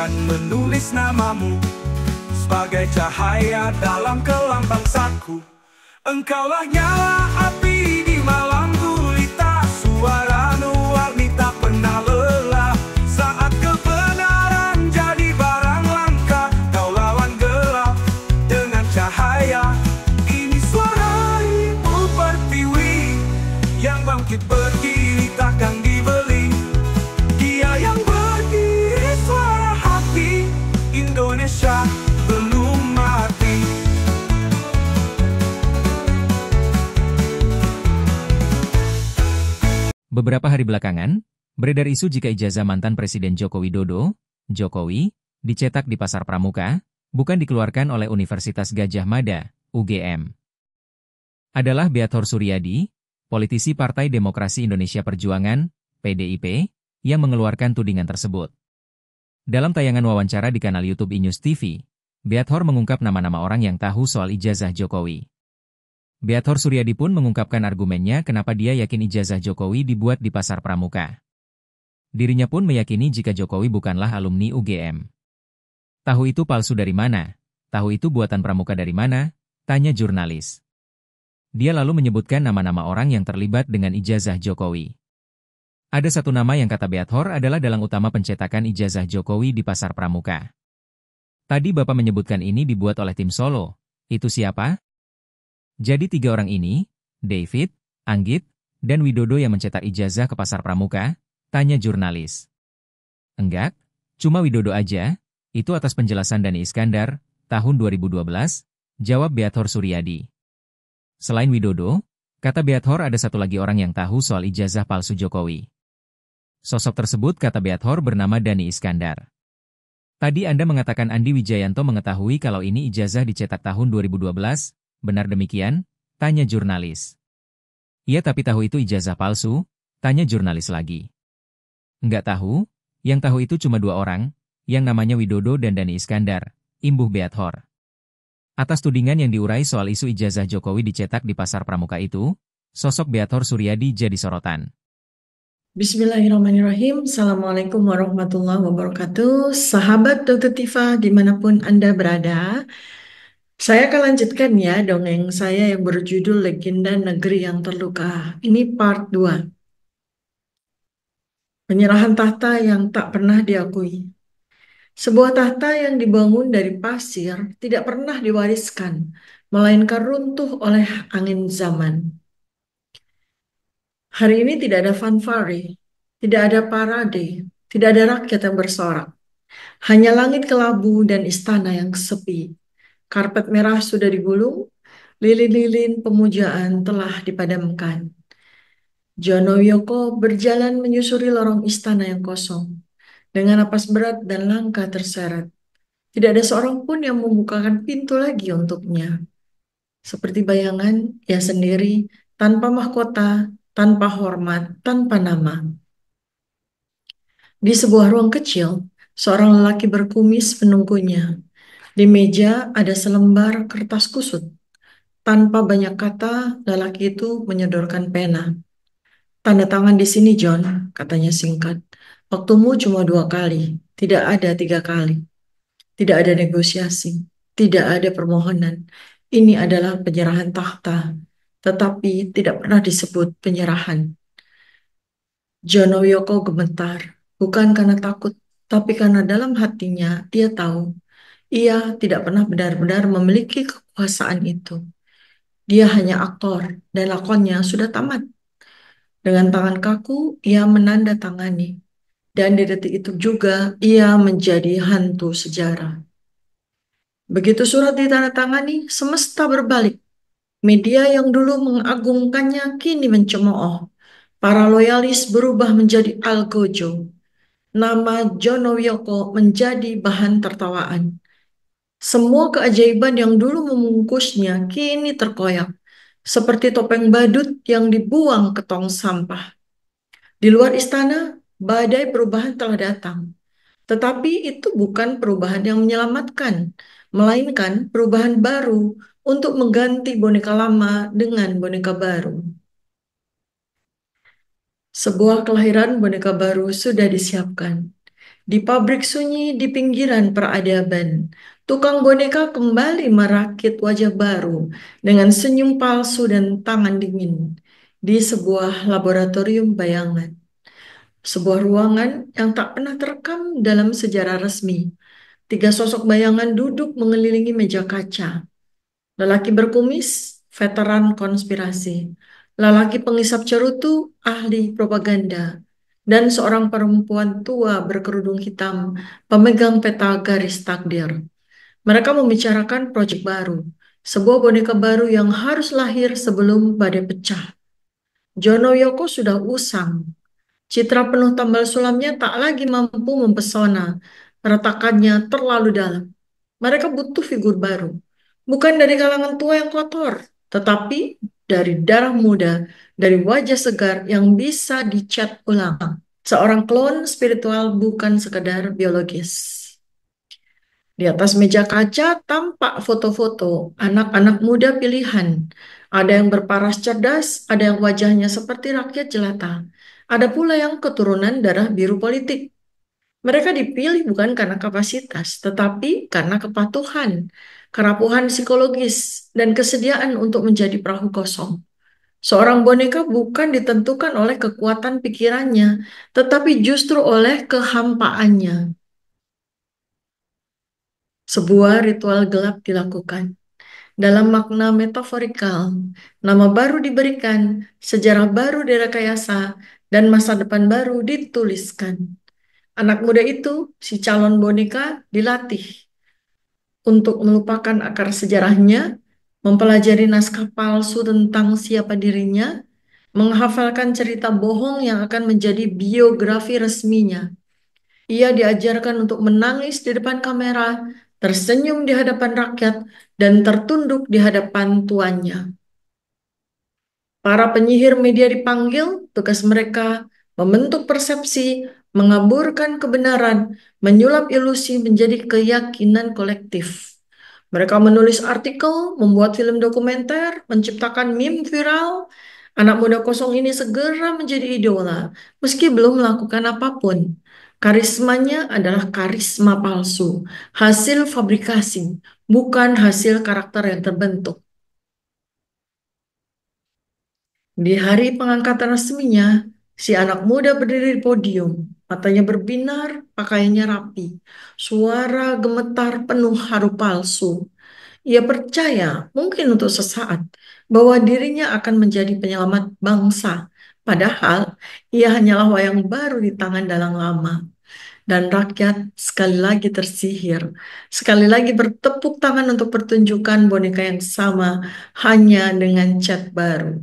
akan menulis namamu sebagai cahaya dalam kelam bangsaku. Engkaulah nyala api di malam gulita, suaramu warni tak pernah lelah. Saat kebenaran jadi barang langka, kau lawan gelap dengan cahaya. Ini suara ibu pertiwi yang bangkit berdiri takkan dibeli. Dia yang berdiri suara hati, Indonesia belum mati. Beberapa hari belakangan, beredar isu jika ijazah mantan Presiden Joko Widodo, Jokowi, dicetak di Pasar Pramuka, bukan dikeluarkan oleh Universitas Gadjah Mada, UGM. Adalah Beathor Suryadi, politisi Partai Demokrasi Indonesia Perjuangan, PDIP, yang mengeluarkan tudingan tersebut. Dalam tayangan wawancara di kanal YouTube iNews TV, Beathor mengungkap nama-nama orang yang tahu soal ijazah Jokowi. Beathor Suryadi pun mengungkapkan argumennya kenapa dia yakin ijazah Jokowi dibuat di Pasar Pramuka. Dirinya pun meyakini jika Jokowi bukanlah alumni UGM. Tahu itu palsu dari mana? Tahu itu buatan Pramuka dari mana? Tanya jurnalis. Dia lalu menyebutkan nama-nama orang yang terlibat dengan ijazah Jokowi. Ada satu nama yang kata Beathor adalah dalang utama pencetakan ijazah Jokowi di Pasar Pramuka. Tadi Bapak menyebutkan ini dibuat oleh tim Solo. Itu siapa? Jadi 3 orang ini, David, Anggit, dan Widodo yang mencetak ijazah ke Pasar Pramuka? Tanya jurnalis. Enggak, cuma Widodo aja, itu atas penjelasan Dhani Iskandar, tahun 2012, jawab Beathor Suryadi. Selain Widodo, kata Beathor ada satu lagi orang yang tahu soal ijazah palsu Jokowi. Sosok tersebut kata Beathor bernama Dhani Iskandar. Tadi Anda mengatakan Andi Wijayanto mengetahui kalau ini ijazah dicetak tahun 2012, benar demikian? Tanya jurnalis. Iya tapi tahu itu ijazah palsu? Tanya jurnalis lagi. Enggak tahu, yang tahu itu cuma 2 orang, yang namanya Widodo dan Dhani Iskandar, imbuh Beathor. Atas tudingan yang diurai soal isu ijazah Jokowi dicetak di Pasar Pramuka itu, sosok Beathor Suryadi jadi sorotan. Bismillahirrahmanirrahim. Assalamualaikum warahmatullahi wabarakatuh. Sahabat Dr. Tifa dimanapun Anda berada, saya akan lanjutkan ya dongeng saya yang berjudul Legenda Negeri yang Terluka. Ini part 2. Penyerahan tahta yang tak pernah diakui. Sebuah tahta yang dibangun dari pasir tidak pernah diwariskan, melainkan runtuh oleh angin zaman. Hari ini tidak ada fanfare, tidak ada parade, tidak ada rakyat yang bersorak. Hanya langit kelabu dan istana yang sepi. Karpet merah sudah digulung, lilin-lilin pemujaan telah dipadamkan. Jono Yoko berjalan menyusuri lorong istana yang kosong, dengan napas berat dan langkah terseret. Tidak ada seorang pun yang membukakan pintu lagi untuknya. Seperti bayangan, ia sendiri, tanpa mahkota, tanpa hormat, tanpa nama. Di sebuah ruang kecil, seorang lelaki berkumis menunggunya. Di meja ada selembar kertas kusut. Tanpa banyak kata, lelaki itu menyodorkan pena. Tanda tangan di sini, John, katanya singkat. Waktumu cuma 2 kali, tidak ada 3 kali. Tidak ada negosiasi, tidak ada permohonan. Ini adalah penyerahan tahta, tetapi tidak pernah disebut penyerahan. Jono Yoko gemetar, bukan karena takut, tapi karena dalam hatinya dia tahu, ia tidak pernah benar-benar memiliki kekuasaan itu. Dia hanya aktor, dan lakonnya sudah tamat. Dengan tangan kaku, ia menandatangani. Dan di detik itu juga, ia menjadi hantu sejarah. Begitu surat ditandatangani, semesta berbalik. Media yang dulu mengagungkannya kini mencemooh. Para loyalis berubah menjadi algojo. Nama Jono Yoko menjadi bahan tertawaan. Semua keajaiban yang dulu membungkusnya kini terkoyak, seperti topeng badut yang dibuang ke tong sampah. Di luar istana, badai perubahan telah datang. Tetapi itu bukan perubahan yang menyelamatkan, melainkan perubahan baru untuk mengganti boneka lama dengan boneka baru. Sebuah kelahiran boneka baru sudah disiapkan. Di pabrik sunyi di pinggiran peradaban, tukang boneka kembali merakit wajah baru dengan senyum palsu dan tangan dingin di sebuah laboratorium bayangan. Sebuah ruangan yang tak pernah terekam dalam sejarah resmi. Tiga sosok bayangan duduk mengelilingi meja kaca. Lelaki berkumis, veteran konspirasi. Lelaki pengisap cerutu, ahli propaganda. Dan seorang perempuan tua berkerudung hitam, pemegang peta garis takdir. Mereka membicarakan proyek baru, sebuah boneka baru yang harus lahir sebelum badai pecah. Jono Yoko sudah usang. Citra penuh tambal sulamnya tak lagi mampu mempesona. Retakannya terlalu dalam. Mereka butuh figur baru. Bukan dari kalangan tua yang kotor, tetapi dari darah muda, dari wajah segar yang bisa dicat ulang. Seorang klon spiritual bukan sekedar biologis. Di atas meja kaca tampak foto-foto anak-anak muda pilihan. Ada yang berparas cerdas, ada yang wajahnya seperti rakyat jelata. Ada pula yang keturunan darah biru politik. Mereka dipilih bukan karena kapasitas, tetapi karena kepatuhan, kerapuhan psikologis, dan kesediaan untuk menjadi perahu kosong. Seorang boneka bukan ditentukan oleh kekuatan pikirannya, tetapi justru oleh kehampaannya. Sebuah ritual gelap dilakukan. Dalam makna metaforikal, nama baru diberikan, sejarah baru direkayasa, dan masa depan baru dituliskan. Anak muda itu, si calon boneka, dilatih untuk melupakan akar sejarahnya, mempelajari naskah palsu tentang siapa dirinya, menghafalkan cerita bohong yang akan menjadi biografi resminya. Ia diajarkan untuk menangis di depan kamera, tersenyum di hadapan rakyat, dan tertunduk di hadapan tuannya. Para penyihir media dipanggil, tugas mereka membentuk persepsi, mengaburkan kebenaran, menyulap ilusi menjadi keyakinan kolektif. Mereka menulis artikel, membuat film dokumenter, menciptakan meme viral. Anak muda kosong ini segera menjadi idola, meski belum melakukan apapun. Karismanya adalah karisma palsu, hasil fabrikasi, bukan hasil karakter yang terbentuk. Di hari pengangkatan resminya, si anak muda berdiri di podium, matanya berbinar, pakaiannya rapi, suara gemetar penuh haru palsu. Ia percaya, mungkin untuk sesaat, bahwa dirinya akan menjadi penyelamat bangsa. Padahal, ia hanyalah wayang baru di tangan dalang lama. Dan rakyat sekali lagi tersihir, sekali lagi bertepuk tangan untuk pertunjukan boneka yang sama, hanya dengan cat baru.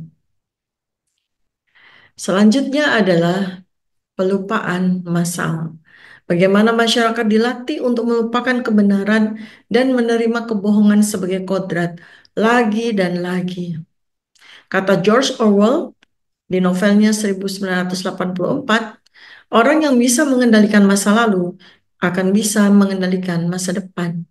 Selanjutnya adalah pelupaan massal. Bagaimana masyarakat dilatih untuk melupakan kebenaran dan menerima kebohongan sebagai kodrat lagi dan lagi. Kata George Orwell di novelnya 1984, orang yang bisa mengendalikan masa lalu akan bisa mengendalikan masa depan.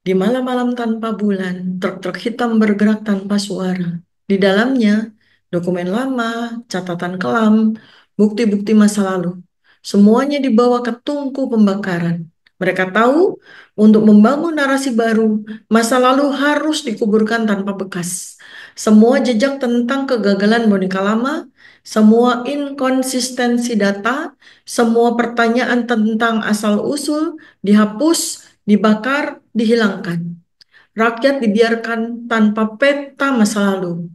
Di malam-malam tanpa bulan, truk-truk hitam bergerak tanpa suara. Di dalamnya, dokumen lama, catatan kelam, bukti-bukti masa lalu. Semuanya dibawa ke tungku pembakaran. Mereka tahu untuk membangun narasi baru, masa lalu harus dikuburkan tanpa bekas. Semua jejak tentang kegagalan boneka lama, semua inkonsistensi data, semua pertanyaan tentang asal-usul dihapus, dibakar, dihilangkan. Rakyat dibiarkan tanpa peta masa lalu.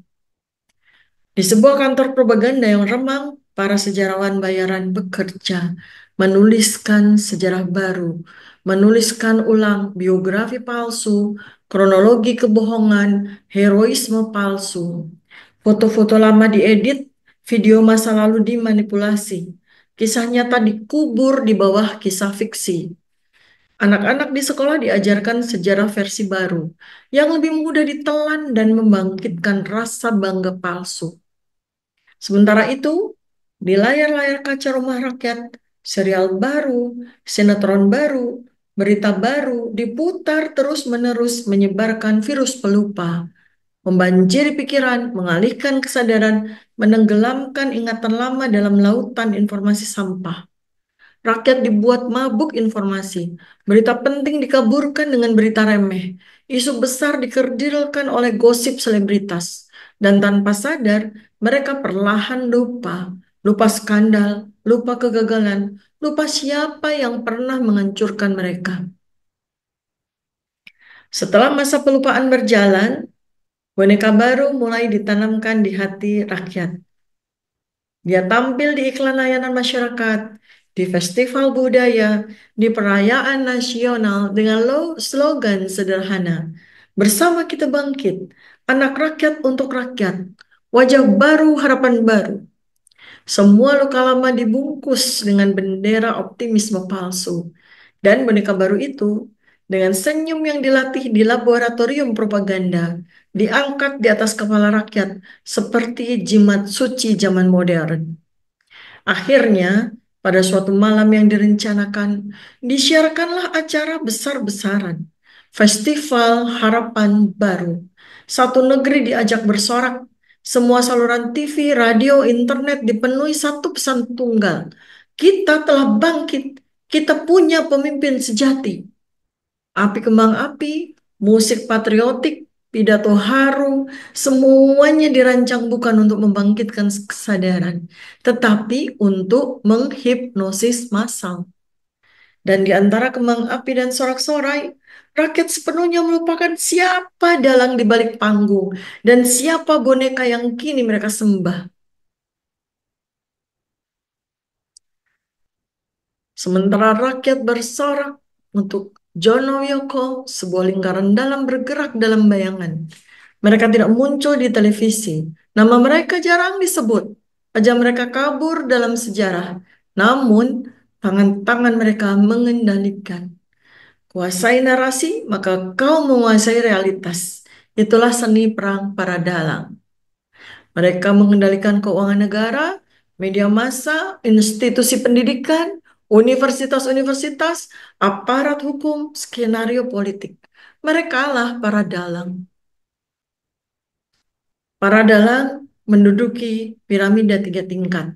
Di sebuah kantor propaganda yang remang, para sejarawan bayaran bekerja, menuliskan sejarah baru, menuliskan ulang biografi palsu, kronologi kebohongan, heroisme palsu. Foto-foto lama diedit, video masa lalu dimanipulasi. Kisah nyata dikubur di bawah kisah fiksi. Anak-anak di sekolah diajarkan sejarah versi baru yang lebih mudah ditelan dan membangkitkan rasa bangga palsu. Sementara itu, di layar-layar kaca rumah rakyat, serial baru, sinetron baru, berita baru diputar terus-menerus menyebarkan virus pelupa, membanjiri pikiran, mengalihkan kesadaran, menenggelamkan ingatan lama dalam lautan informasi sampah. Rakyat dibuat mabuk informasi. Berita penting dikaburkan dengan berita remeh. Isu besar dikerdilkan oleh gosip selebritas. Dan tanpa sadar, mereka perlahan lupa. Lupa skandal, lupa kegagalan, lupa siapa yang pernah menghancurkan mereka. Setelah masa pelupaan berjalan, boneka baru mulai ditanamkan di hati rakyat. Dia tampil di iklan layanan masyarakat, di festival budaya, di perayaan nasional dengan slogan sederhana. Bersama kita bangkit, anak rakyat untuk rakyat, wajah baru, harapan baru. Semua luka lama dibungkus dengan bendera optimisme palsu. Dan boneka baru itu, dengan senyum yang dilatih di laboratorium propaganda, diangkat di atas kepala rakyat seperti jimat suci zaman modern. Akhirnya, pada suatu malam yang direncanakan, disiarkanlah acara besar-besaran. Festival Harapan Baru. Satu negeri diajak bersorak. Semua saluran TV, radio, internet dipenuhi satu pesan tunggal. Kita telah bangkit. Kita punya pemimpin sejati. Api kembang api, musik patriotik, pidato haru, semuanya dirancang bukan untuk membangkitkan kesadaran, tetapi untuk menghipnosis massal. Dan di antara kembang api dan sorak-sorai, rakyat sepenuhnya melupakan siapa dalang di balik panggung dan siapa boneka yang kini mereka sembah. Sementara rakyat bersorak untuk Jono Yoko, sebuah lingkaran dalam bergerak dalam bayangan. Mereka tidak muncul di televisi. Nama mereka jarang disebut. Wajah mereka kabur dalam sejarah. Namun, tangan-tangan mereka mengendalikan. Kuasai narasi, maka kau menguasai realitas. Itulah seni perang para dalang. Mereka mengendalikan keuangan negara, media massa, institusi pendidikan, universitas-universitas, aparat hukum, skenario politik. Merekalah para dalang. Para dalang menduduki piramida 3 tingkat.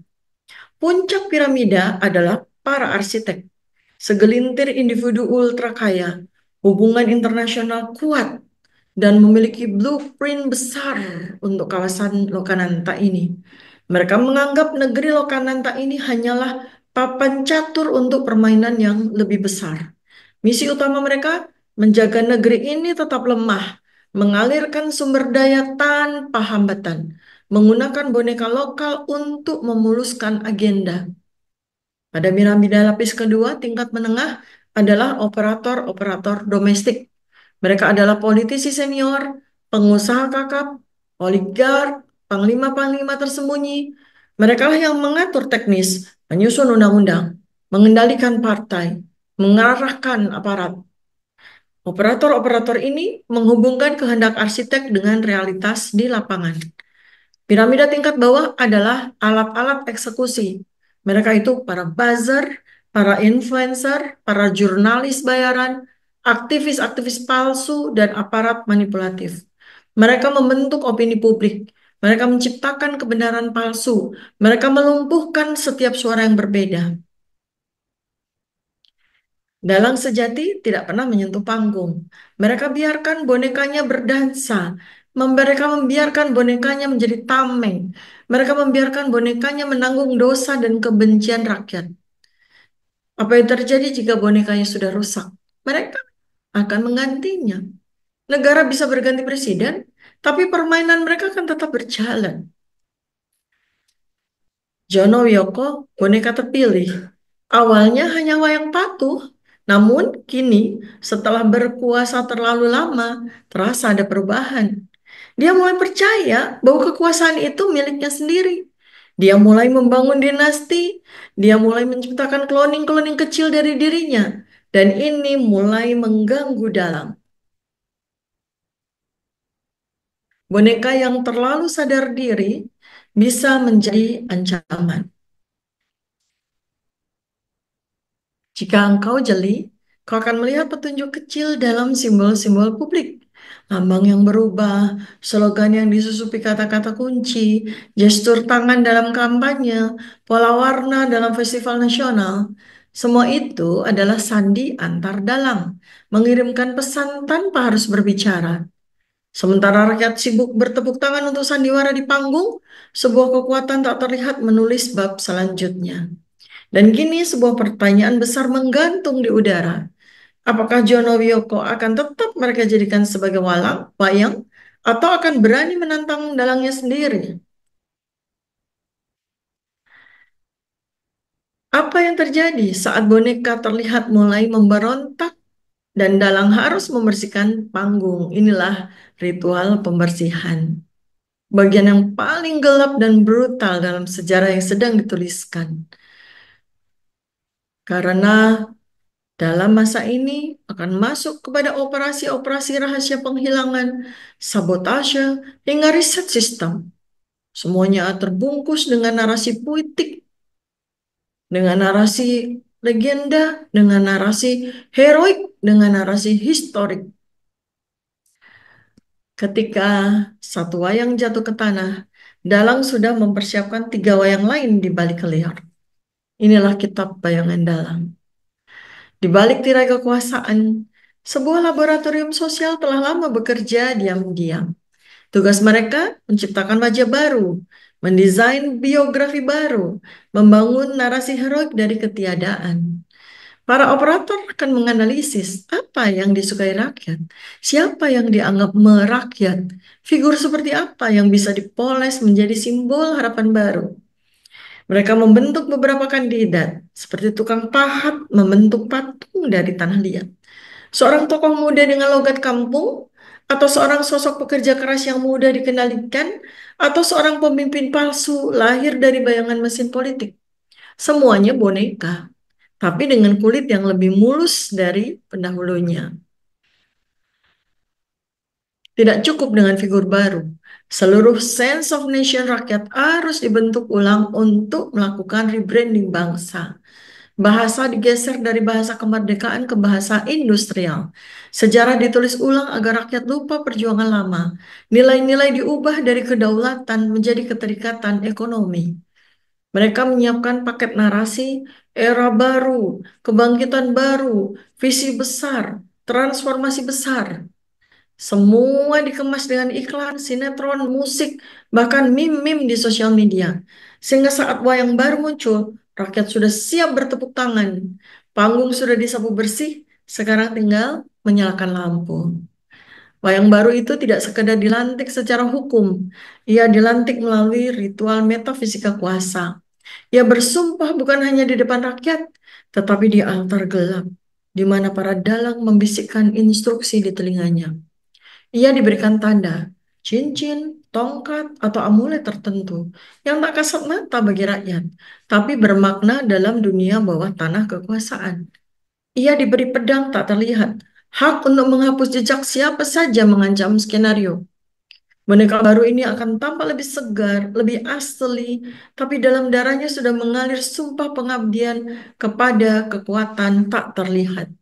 Puncak piramida adalah para arsitek. Segelintir individu ultra kaya, hubungan internasional kuat, dan memiliki blueprint besar untuk kawasan Lokananta ini. Mereka menganggap negeri Lokananta ini hanyalah papan catur untuk permainan yang lebih besar. Misi utama mereka menjaga negeri ini tetap lemah, mengalirkan sumber daya tanpa hambatan, menggunakan boneka lokal untuk memuluskan agenda. Pada piramida lapis kedua, tingkat menengah adalah operator-operator domestik. Mereka adalah politisi senior, pengusaha kakap, oligark, panglima-panglima tersembunyi. Mereka lah yang mengatur teknis, menyusun undang-undang, mengendalikan partai, mengarahkan aparat. Operator-operator ini menghubungkan kehendak arsitek dengan realitas di lapangan. Piramida tingkat bawah adalah alat-alat eksekusi. Mereka itu para buzzer, para influencer, para jurnalis bayaran, aktivis-aktivis palsu, dan aparat manipulatif. Mereka membentuk opini publik. Mereka menciptakan kebenaran palsu. Mereka melumpuhkan setiap suara yang berbeda. Dalang sejati tidak pernah menyentuh panggung. Mereka biarkan bonekanya berdansa. Mereka membiarkan bonekanya menjadi tameng. Mereka membiarkan bonekanya menanggung dosa dan kebencian rakyat. Apa yang terjadi jika bonekanya sudah rusak? Mereka akan menggantinya. Negara bisa berganti presiden, tapi permainan mereka akan tetap berjalan. Jono Wiyoko, boneka terpilih. Awalnya hanya wayang patuh, namun kini setelah berkuasa terlalu lama, terasa ada perubahan. Dia mulai percaya bahwa kekuasaan itu miliknya sendiri. Dia mulai membangun dinasti, dia mulai menciptakan kloning-kloning kecil dari dirinya, dan ini mulai mengganggu dalang. Boneka yang terlalu sadar diri bisa menjadi ancaman. Jika engkau jeli, kau akan melihat petunjuk kecil dalam simbol-simbol publik. Lambang yang berubah, slogan yang disusupi kata-kata kunci, gestur tangan dalam kampanye, pola warna dalam festival nasional. Semua itu adalah sandi antar dalang, mengirimkan pesan tanpa harus berbicara. Sementara rakyat sibuk bertepuk tangan untuk sandiwara di panggung, sebuah kekuatan tak terlihat menulis bab selanjutnya. Dan kini sebuah pertanyaan besar menggantung di udara. Apakah Jono Wiyoko akan tetap mereka jadikan sebagai wayang, atau akan berani menantang dalangnya sendiri? Apa yang terjadi saat boneka terlihat mulai memberontak dan dalang harus membersihkan panggung? Inilah ritual pembersihan. Bagian yang paling gelap dan brutal dalam sejarah yang sedang dituliskan. Karena dalam masa ini akan masuk kepada operasi-operasi rahasia penghilangan, sabotase, hingga riset sistem. Semuanya terbungkus dengan narasi puitik, dengan narasi legenda, dengan narasi heroik, dengan narasi historik. Ketika satu wayang jatuh ke tanah, dalang sudah mempersiapkan 3 wayang lain di balik layar. Inilah kitab bayangan dalang. Di balik tirai kekuasaan, sebuah laboratorium sosial telah lama bekerja diam-diam. Tugas mereka menciptakan wajah baru, mendesain biografi baru, membangun narasi heroik dari ketiadaan. Para operator akan menganalisis apa yang disukai rakyat, siapa yang dianggap merakyat, figur seperti apa yang bisa dipoles menjadi simbol harapan baru. Mereka membentuk beberapa kandidat, seperti tukang pahat membentuk patung dari tanah liat. Seorang tokoh muda dengan logat kampung, atau seorang sosok pekerja keras yang mudah dikendalikan, atau seorang pemimpin palsu lahir dari bayangan mesin politik. Semuanya boneka, tapi dengan kulit yang lebih mulus dari pendahulunya. Tidak cukup dengan figur baru. Seluruh sense of nation rakyat harus dibentuk ulang untuk melakukan rebranding bangsa. Bahasa digeser dari bahasa kemerdekaan ke bahasa industrial. Sejarah ditulis ulang agar rakyat lupa perjuangan lama. Nilai-nilai diubah dari kedaulatan menjadi keterikatan ekonomi. Mereka menyiapkan paket narasi, era baru, kebangkitan baru, visi besar, transformasi besar. Semua dikemas dengan iklan, sinetron, musik, bahkan meme-meme di sosial media. Sehingga saat wayang baru muncul, rakyat sudah siap bertepuk tangan. Panggung sudah disapu bersih, sekarang tinggal menyalakan lampu. Wayang baru itu tidak sekedar dilantik secara hukum, ia dilantik melalui ritual metafisika kuasa. Ia bersumpah bukan hanya di depan rakyat, tetapi di altar gelap, di mana para dalang membisikkan instruksi di telinganya. Ia diberikan tanda, cincin, tongkat, atau amulet tertentu yang tak kasat mata bagi rakyat, tapi bermakna dalam dunia bawah tanah kekuasaan. Ia diberi pedang tak terlihat, hak untuk menghapus jejak siapa saja mengancam skenario. Boneka baru ini akan tampak lebih segar, lebih asli, tapi dalam darahnya sudah mengalir sumpah pengabdian kepada kekuatan tak terlihat.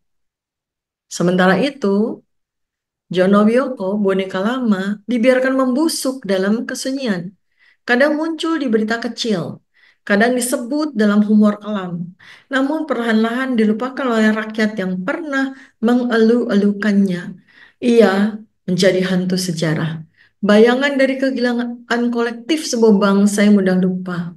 Sementara itu, Jono Wiyoko, boneka lama, dibiarkan membusuk dalam kesunyian. Kadang muncul di berita kecil, kadang disebut dalam humor kelam. Namun perlahan-lahan dilupakan oleh rakyat yang pernah mengeluh-elukannya. Ia menjadi hantu sejarah. Bayangan dari kegilaan kolektif sebuah bangsa yang mudah lupa.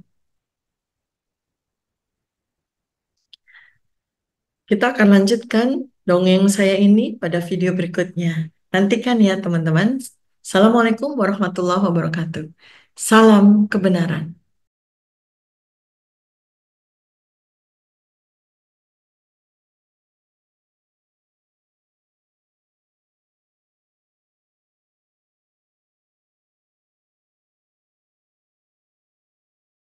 Kita akan lanjutkan dongeng saya ini pada video berikutnya. Nantikan ya teman-teman. Assalamualaikum warahmatullahi wabarakatuh. Salam kebenaran.